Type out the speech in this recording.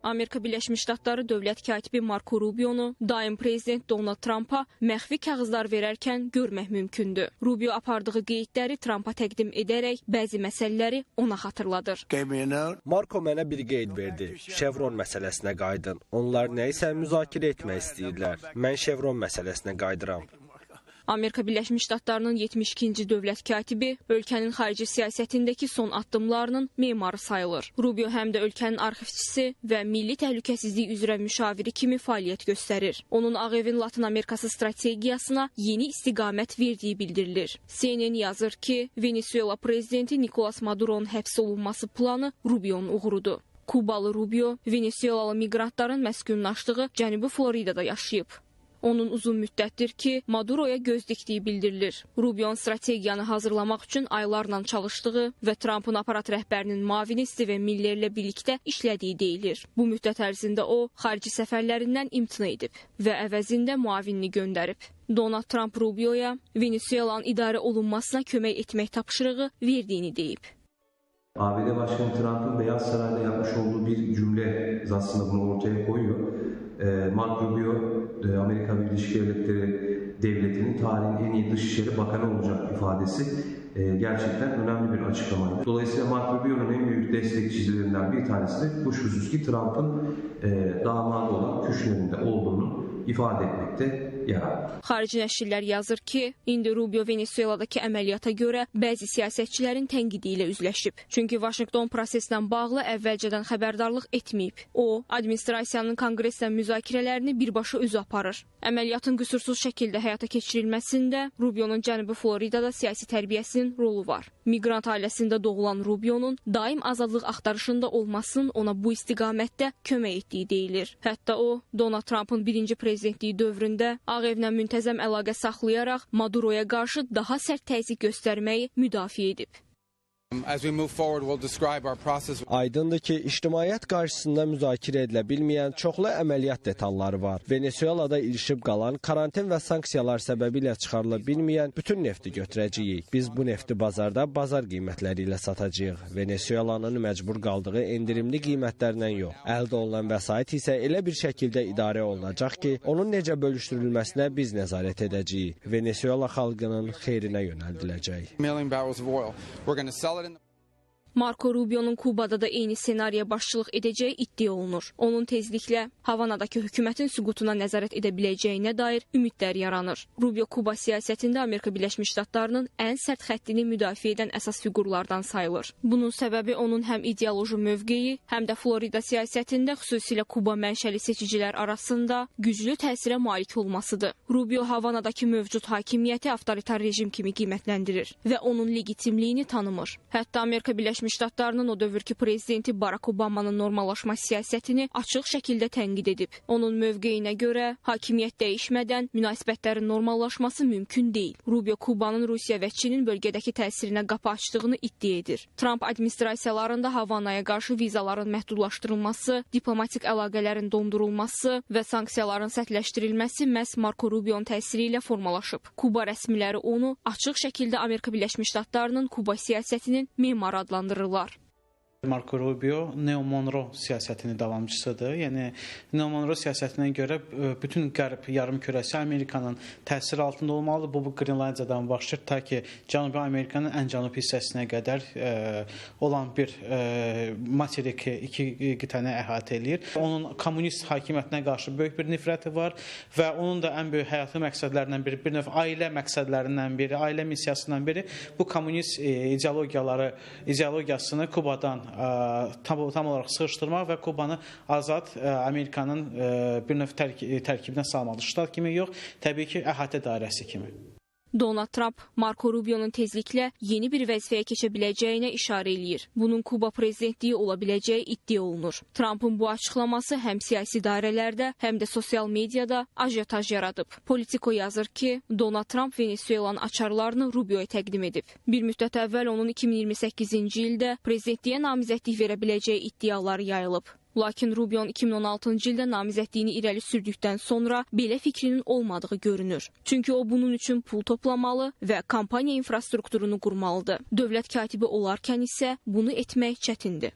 Amerika Birləşmiş Ştatları dövlət katibi Marco Rubionu daim prezident Donald Trumpa məxfi kağızlar verərkən görmək mümkündür. Rubio apardığı qeydləri Trumpa təqdim edərək bəzi məsələləri ona xatırladır. Marco mənə bir qeyd verdi. Chevron məsələsinə qayıdın. Onlar nə isə müzakirə etmək istəyirlər. Mən Chevron məsələsinə qayıdıram. Amerika Birləşmiş Ştatlarının 72-ci dövlət katibi ölkənin xarici siyasətindəki son addımlarının memarı sayılır. Rubio həm də ölkənin arxivçisi və milli təhlükəsizlik üzrə müşaviri kimi fəaliyyət göstərir. Onun Ağ Evin Latın Amerikası strategiyasına yeni istiqamət verdiyi bildirilir. CNN yazır ki, Venezuela prezidenti Nicolas Maduro'nun həbs olunması planı Rubio'nun uğurudur. Kubalı Rubio, Venezuelalı miqrantların məskunlaşdığı Cənubi Floridada yaşayıb. Onun uzun müddətdir ki, Maduro'ya göz dikdiyi bildirilir. Rubio'nun strategiyanı hazırlamaq üçün aylarla çalışdığı və Trump'ın aparat rəhbərinin mavini Steven Millerlə birlikdə işlədiyi deyilir. Bu müddət ərzində o, xarici səfərlərindən imtina edib və əvəzində muavinini göndərib. Donald Trump Rubio'ya Venezuelanın idarə olunmasına kömək etmək tapşırığı verdiyini deyib. ABD Başkanı Trump'ın Beyaz Saray'da yapmış olduğu bir cümle aslında bunu ortaya koyuyor. Marco Rubio, Amerika Birleşik Devletleri Devleti'nin tarihin en iyi Dışişleri Bakanı olacak ifadesi gerçekten önemli bir açıklamaydı. Dolayısıyla Marco Rubio'nun en büyük destekçilerinden bir tanesi de kuşkusuz ki Trump'ın damadı olan Kushner'in de olduğunu ifade etmekte yarar. Xarici nəşrlər yazır ki, indi Rubio Venezueladakı əməliyyata görə bəzi siyasətçilərin tənqidi ilə üzləşib. Çünki Vaşinqton proseslə bağlı əvvəlcədən xəbərdarlıq etməyib. O, administrasiyanın konqreslə müzakirələrini birbaşa özü aparır. Əməliyyatın qüsursuz şəkildə həyata keçirilməsində Rubio'nun Cənubi Floridada siyasi tərbiyəsinin rolu var. Miqrant ailəsində doğulan Rubio'nun daim azadlıq axtarışında olmasının ona bu istiqamətdə kömək etdiyi deyilir. Hətta o, Donald Trump'ın birinci prezidentliyi dövründə Ağ Evlə müntəzəm əlaqə saxlayaraq Maduro'ya qarşı daha sərt təzyiq göstərməyi müdafiə edib. Aydındır ki, ictimaiyyət qarşısında müzakirə edilə bilməyən çoxlu əməliyyat detalları var. Venezuelada ilişib qalan karantin və sanksiyalar səbəbilə çıxarıla bilməyən bütün nefti götürəcəyik. Biz bu nefti bazarda bazar qiymətləri ilə satacağıq. Venezuelanın məcbur qaldığı endirimli qiymətlərlə yox. Əldə olunan vəsait isə elə bir şəkildə idarə olunacaq ki, onun necə bölüşdürülməsinə biz nəzarət edəcəyik. Venezuela xalqının xeyrinə yönəldiləcək. Marco Rubio'nun Kubada da eyni senariyə başçılıq edəcəyi iddia olunur. Onun tezliklə Havanadakı hökumətin süqutuna nəzarət edə biləcəyinə dair ümidlər yaranır. Rubio Kuba siyasətində Amerika Birləşmiş Ştatlarının ən sərt xəttini müdafiə edən əsas fiqurlardan sayılır. Bunun səbəbi onun həm ideoloji mövqeyi, həm də Florida siyasətində xüsusilə Kuba mənşəli seçicilər arasında güclü təsirə malik olmasıdır. Rubio Havanadakı mövcud hakimiyyəti avtoritar rejim kimi qiymətləndirir və onun legitimliyini tanımır. Hətta Amerika Birləşmiş Ştatlarının o dövrki prezidenti Barack Obama'nın normallaşma siyasətini açıq şəkildə tənqid edib. Onun mövqeyinə görə hakimiyyət dəyişmədən münasibətlərin normallaşması mümkün deyil. Rubio Kubanın Rusiya və Çinin bölgədəki təsirinə qapı açdığını iddia edir. Trump administrasiyalarında Havanaya qarşı vizaların məhdudlaşdırılması, diplomatik əlaqələrin dondurulması və sanksiyaların sərtləşdirilməsi məhz Marco Rubio'nun təsiri ilə formalaşıb. Kuba rəsmiləri onu açıq şəkildə Amerika Birləşmiş Ştatlarının Kuba siyasətinin memarı adlandırırlar. Marco Rubio Neo Monroe siyasətinin davamçısıdır. Yəni Neo Monroe siyasətinə görə bütün qərb yarımkürəsi Amerikanın təsiri altında olmalıdır. Bu Qrinlandiyadan başlayır ta ki Cənubi Amerikanın ən cənub hissəsinə qədər olan bir materik iki qitəni əhatə eləyir. Onun kommunist hakimiyyətinə qarşı böyük bir nifrəti var və onun da ən böyük həyatı məqsədlərindən biri, bir növ ailə məqsədlərindən biri, ailə missiyasından biri bu kommunist ideologiyasını Kubadan tam olaraq sıxışdırmaq və Kubanı azad Amerikanın bir növ tərkibinə salmalı. Ştat kimi yox, təbii ki, əhatə dairəsi kimi. Donald Trump, Marco Rubio'nun tezliklə yeni bir vəzifəyə keçə biləcəyinə işarə eləyir. Bunun Kuba prezidentliyi ola biləcəyi iddia olunur. Trump'ın bu açıqlaması həm siyasi dairələrdə, həm də sosial mediada ajotaj yaradıb. Politico yazır ki, Donald Trump Venezuelanın açarlarını Rubio'ya təqdim edib. Bir müddət əvvəl onun 2028-ci ildə prezidentliyə namizədlik verə biləcəyi iddiaları yayılıb. Lakin Rubio'nun 2016-cı ildə namizədliyini irəli sürdükdən sonra belə fikrinin olmadığı görünür. Çünki o bunun üçün pul toplamalı və kampaniya infrastrukturunu qurmalıdır. Dövlət katibi olarkən isə bunu etmək çətindir.